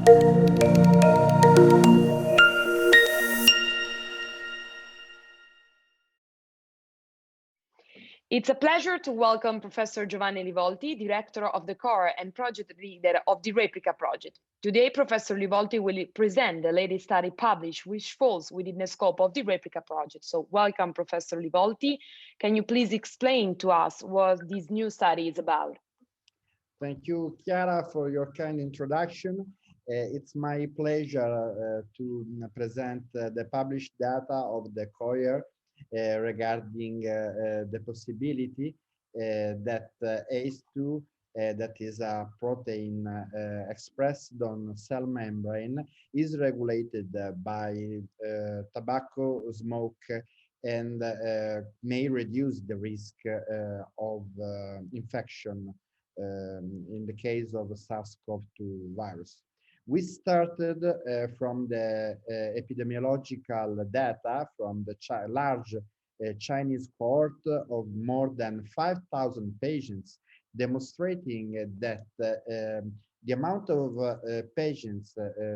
It's a pleasure to welcome Professor Giovanni Volti, Director of the CoEHAR and Project Leader of the Replica project. Today, Professor Volti will present the latest study published, which falls within the scope of the Replica project. So welcome, Professor Volti. Can you please explain to us what this new study is about? Thank you, Chiara, for your kind introduction. It's my pleasure to present the published data of the CoEHAR regarding the possibility that ACE2, that is a protein expressed on cell membrane, is regulated by tobacco smoke and may reduce the risk of infection in the case of the SARS-CoV-2 virus. We started from the epidemiological data from the large Chinese cohort of more than 5,000 patients, demonstrating that the amount of patients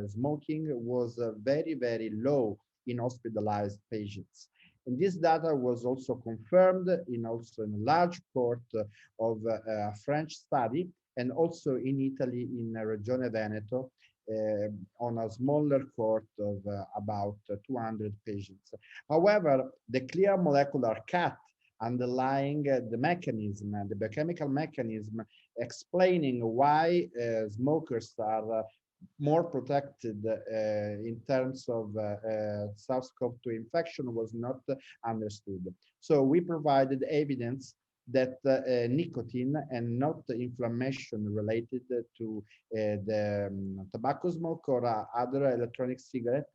smoking was very, very low in hospitalized patients. And this data was also confirmed in a large cohort of a French study, and also in Italy in Regione Veneto, on a smaller cohort of about 200 patients. However, the clear molecular cut underlying the mechanism, the biochemical mechanism explaining why smokers are more protected in terms of SARS-CoV-2 infection was not understood. So we provided evidence that nicotine and not inflammation related to the tobacco smoke or other electronic cigarette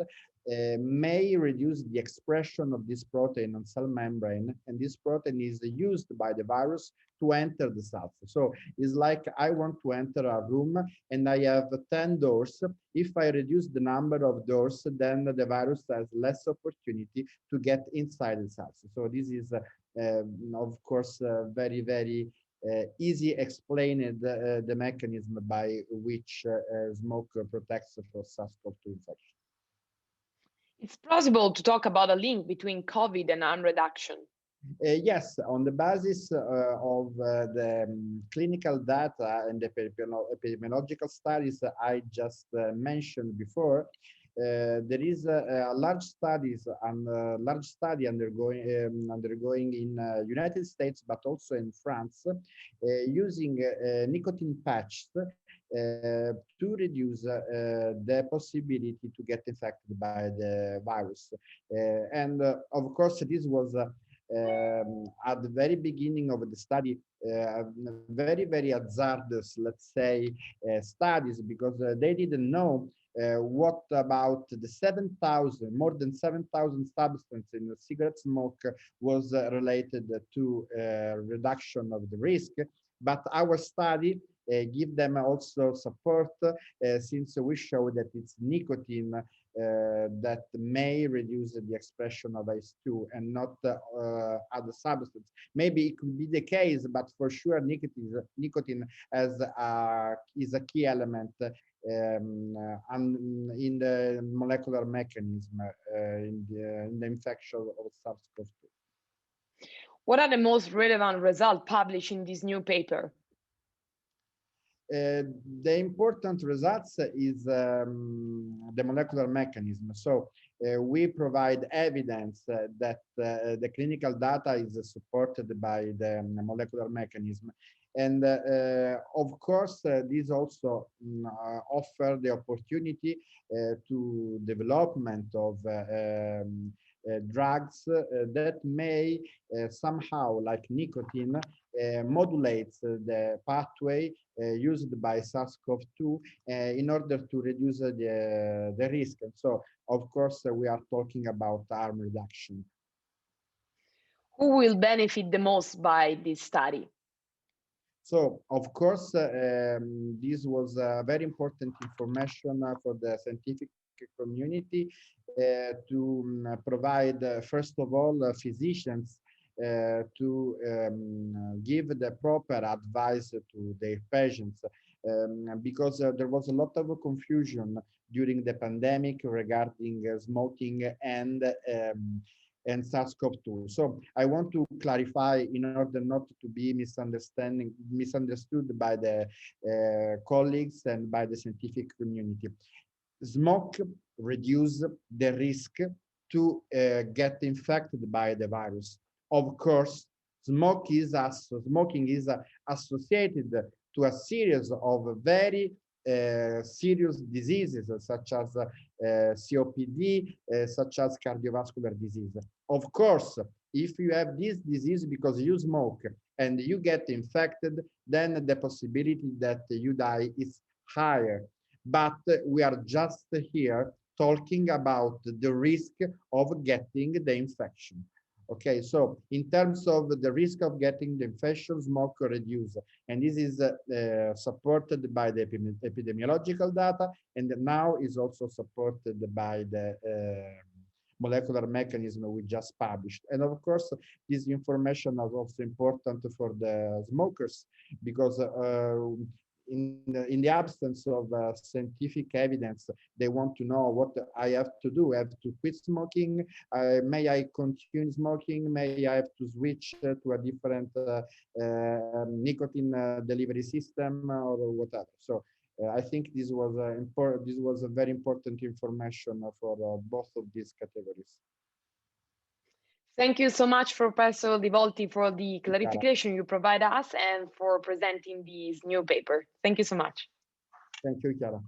may reduce the expression of this protein on cell membrane, and this protein is used by the virus to enter the cells. So it's like I want to enter a room and I have 10 doors. If I reduce the number of doors, then the virus has less opportunity to get inside the cells. So this is of course, very, very easy explained the mechanism by which smoke protects for SARS-CoV-2 infection. It's possible to talk about a link between COVID and harm reduction. Yes, on the basis of the clinical data and the epidemiological studies I just mentioned before, there is a large study undergoing in United States, but also in France, using nicotine patches to reduce the possibility to get infected by the virus. And of course, this was at the very beginning of the study, very, very hazardous, let's say, studies, because they didn't know what about the 7,000, more than 7,000 substances in the cigarette smoke was related to reduction of the risk. But our study give them also support since we show that it's nicotine that may reduce the expression of ACE2 and not other substances. Maybe it could be the case, but for sure nicotine is a key element in the molecular mechanism in the infection of SARS-CoV-2. What are the most relevant results published in this new paper? The important results is the molecular mechanism. So we provide evidence that the clinical data is supported by the molecular mechanism. And of course, these also offer the opportunity to development of drugs that may somehow, like nicotine, modulates the pathway used by SARS-CoV-2 in order to reduce the risk. And so, of course, we are talking about harm reduction. Who will benefit the most by this study? So, of course, this was very important information for the scientific community to provide, first of all, physicians to give the proper advice to their patients. because there was a lot of confusion during the pandemic regarding smoking and SARS-CoV-2. So I want to clarify in order not to be misunderstood by the colleagues and by the scientific community. Smoke reduces the risk to get infected by the virus. Of course, smoking is associated to a series of very serious diseases such as COPD, such as cardiovascular disease. Of course, if you have this disease because you smoke and you get infected, then the possibility that you die is higher. But we are just here talking about the risk of getting the infection. Okay, so in terms of the risk of getting the infection, smoke reduce, and this is supported by the epidemiological data, and now is also supported by the molecular mechanism we just published. And of course, this information is also important for the smokers because in the absence of scientific evidence, they want to know what I have to do. I have to quit smoking. May I continue smoking? May I have to switch to a different nicotine delivery system or whatever? So I think this was important. This was a very important information for both of these categories. Thank you so much, Professor Di Volti, for the clarification you provide us and for presenting this new paper. Thank you so much. Thank you, Chiara.